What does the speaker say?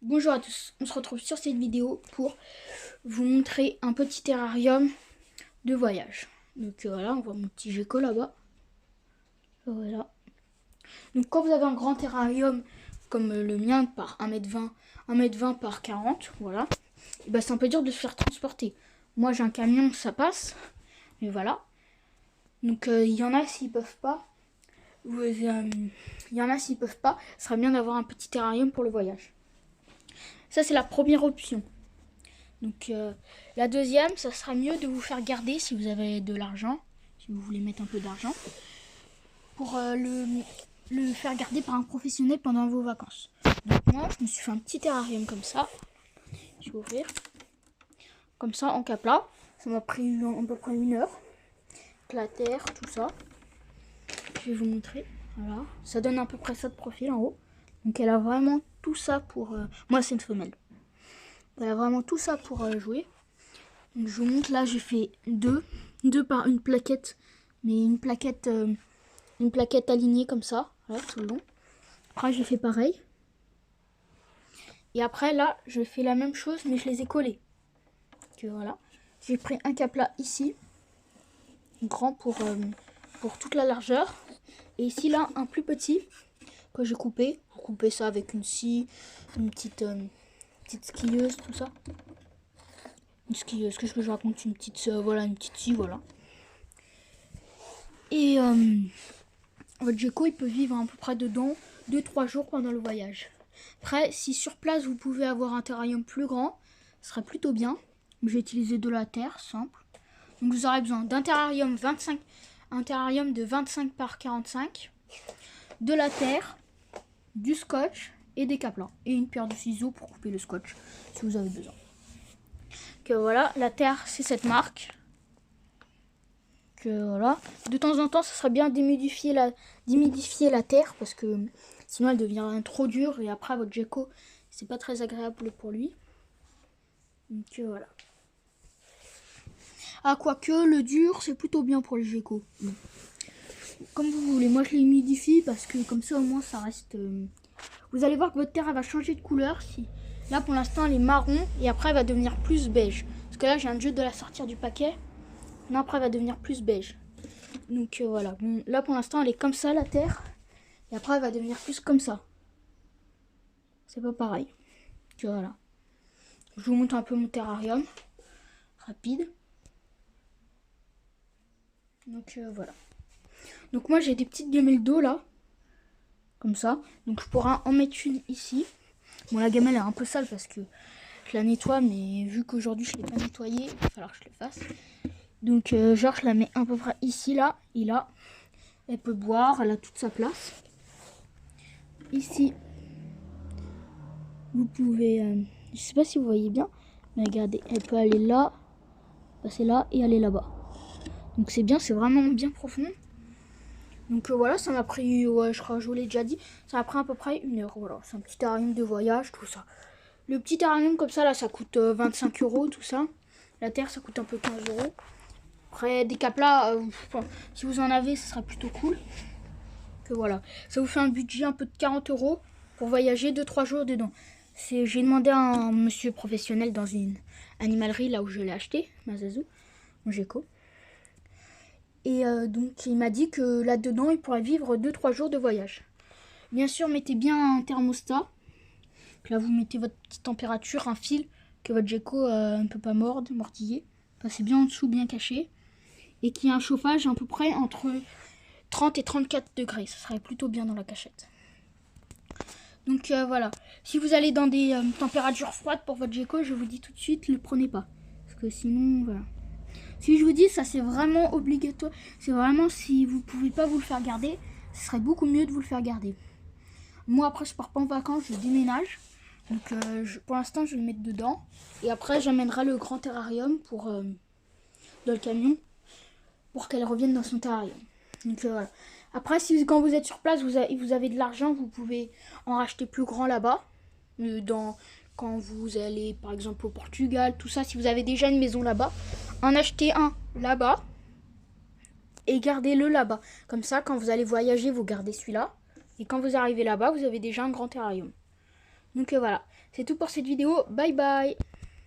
Bonjour à tous, on se retrouve sur cette vidéo pour vous montrer un petit terrarium de voyage. Donc voilà, on voit mon petit gecko là-bas. Voilà. Donc quand vous avez un grand terrarium comme le mien par 1m20, 1m20 par 40, voilà, et ben c'est un peu dur de se faire transporter. Moi j'ai un camion, ça passe, mais voilà. Donc il y en a s'ils peuvent pas. Il y en a s'ils peuvent pas, ce serait bien d'avoir un petit terrarium pour le voyage. Ça c'est la première option. Donc la deuxième, ça sera mieux de vous faire garder si vous avez de l'argent, si vous voulez mettre un peu d'argent, pour le faire garder par un professionnel pendant vos vacances. Donc moi, je me suis fait un petit terrarium comme ça. Je vais ouvrir. Comme ça, en cap plat. Ça m'a pris à peu près 1 heure. La terre, tout ça. Je vais vous montrer. Voilà. Ça donne à peu près ça de profil en haut. Donc elle a vraiment tout ça pour... Moi, c'est une femelle. Elle a vraiment tout ça pour jouer. Donc je vous montre, là j'ai fait deux par une plaquette, mais une plaquette alignée comme ça, voilà, tout le long. Après j'ai fait pareil. Et après là je fais la même chose mais je les ai collés. Donc voilà, j'ai pris un cap là ici, grand pour toute la largeur. Et ici là un plus petit que j'ai coupé. Vous coupez ça avec une scie, une petite skieuse, tout ça. Une skieuse, qu'est-ce que je raconte, une petite voilà, une petite scie, voilà. Et votre gecko il peut vivre à peu près dedans 2-3 jours pendant le voyage. Après, si sur place vous pouvez avoir un terrarium plus grand, ce serait plutôt bien. J'ai utilisé de la terre simple. Donc vous aurez besoin d'un terrarium un terrarium de 25 par 45, de la terre, du scotch et des caplans. Et une paire de ciseaux pour couper le scotch si vous avez besoin. Que voilà, la terre c'est cette marque. Que voilà. De temps en temps, ça serait bien d'humidifier la terre parce que sinon elle devient trop dure et après votre gecko, c'est pas très agréable pour lui. Donc voilà. Ah, quoique le dur, c'est plutôt bien pour les geckos. Comme vous voulez, moi je l'humidifie parce que comme ça au moins ça reste... Vous allez voir que votre terre elle va changer de couleur. Là pour l'instant elle est marron et après elle va devenir plus beige. Parce que là j'ai un jeu de la sortir du paquet. Non, après elle va devenir plus beige. Donc voilà, bon, là pour l'instant elle est comme ça la terre. Et après elle va devenir plus comme ça. C'est pas pareil. Donc voilà. Je vous montre un peu mon terrarium. Rapide. Donc voilà. Donc moi j'ai des petites gamelles d'eau là. Comme ça. Donc je pourrais en mettre une ici. Bon, la gamelle est un peu sale parce que je la nettoie. Mais vu qu'aujourd'hui je ne l'ai pas nettoyée, il va falloir que je le fasse. Donc genre je la mets à peu près ici là. Et là. Elle peut boire. Elle a toute sa place. Ici. Vous pouvez... je sais pas si vous voyez bien. Mais regardez. Elle peut aller là. Passer là et aller là-bas. Donc c'est bien. C'est vraiment bien profond. Donc voilà, ça m'a pris, ouais, je crois que je vous l'ai déjà dit, ça m'a pris à peu près 1 heure. Voilà, c'est un petit terrarium de voyage, tout ça. Le petit terrarium comme ça, là, ça coûte 25 euros, tout ça. La terre, ça coûte un peu 15 euros. Après, des caplas, si vous en avez, ce serait plutôt cool. Que voilà, ça vous fait un budget un peu de 40 euros pour voyager 2-3 jours dedans. J'ai demandé à un monsieur professionnel dans une animalerie, là où je l'ai acheté, Mazazou, mon gecko. Et donc il m'a dit que là-dedans, il pourrait vivre 2-3 jours de voyage. Bien sûr, mettez bien un thermostat. Là, vous mettez votre petite température, un fil, que votre gecko ne peut pas mordiller. C'est bien en dessous, bien caché. Et qu'il y ait un chauffage à peu près entre 30 et 34 degrés. Ça serait plutôt bien dans la cachette. Donc voilà. Si vous allez dans des températures froides pour votre gecko, je vous dis tout de suite, ne le prenez pas. Parce que sinon, voilà. Si je vous dis, ça c'est vraiment obligatoire. C'est vraiment si vous pouvez pas vous le faire garder, ce serait beaucoup mieux de vous le faire garder. Moi après je pars pas en vacances, je déménage. Donc pour l'instant je vais le mettre dedans. Et après j'amènerai le grand terrarium dans le camion pour qu'elle revienne dans son terrarium. Donc voilà. Après quand vous êtes sur place, vous avez de l'argent, vous pouvez en racheter plus grand là-bas. Quand vous allez par exemple au Portugal, tout ça, si vous avez déjà une maison là-bas, en acheter un là-bas et gardez-le là-bas. Comme ça, quand vous allez voyager, vous gardez celui-là. Et quand vous arrivez là-bas, vous avez déjà un grand terrarium. Donc voilà. C'est tout pour cette vidéo. Bye bye.